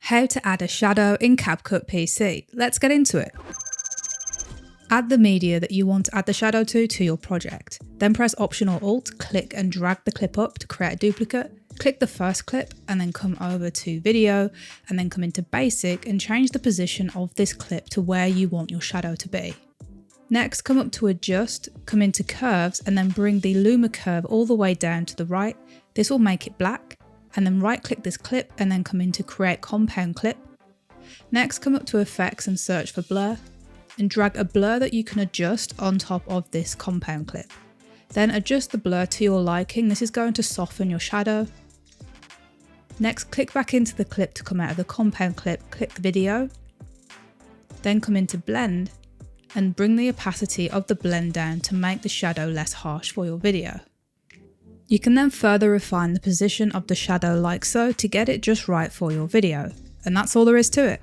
How to add a shadow in CapCut PC. Let's get into it. Add the media that you want to add the shadow to your project. Then press Option or Alt, click and drag the clip up to create a duplicate. Click the first clip and then come over to Video and then come into Basic and change the position of this clip to where you want your shadow to be. Next, come up to Adjust, come into Curves and then bring the Luma curve all the way down to the right. This will make it black. And then right click this clip and then come into Create Compound Clip. Next, come up to Effects and search for Blur and drag a blur that you can adjust on top of this compound clip. Then adjust the blur to your liking. This is going to soften your shadow. Next, click back into the clip to come out of the compound clip, click Video, then come into Blend and bring the opacity of the blend down to make the shadow less harsh for your video. You can then further refine the position of the shadow like so to get it just right for your video. And that's all there is to it.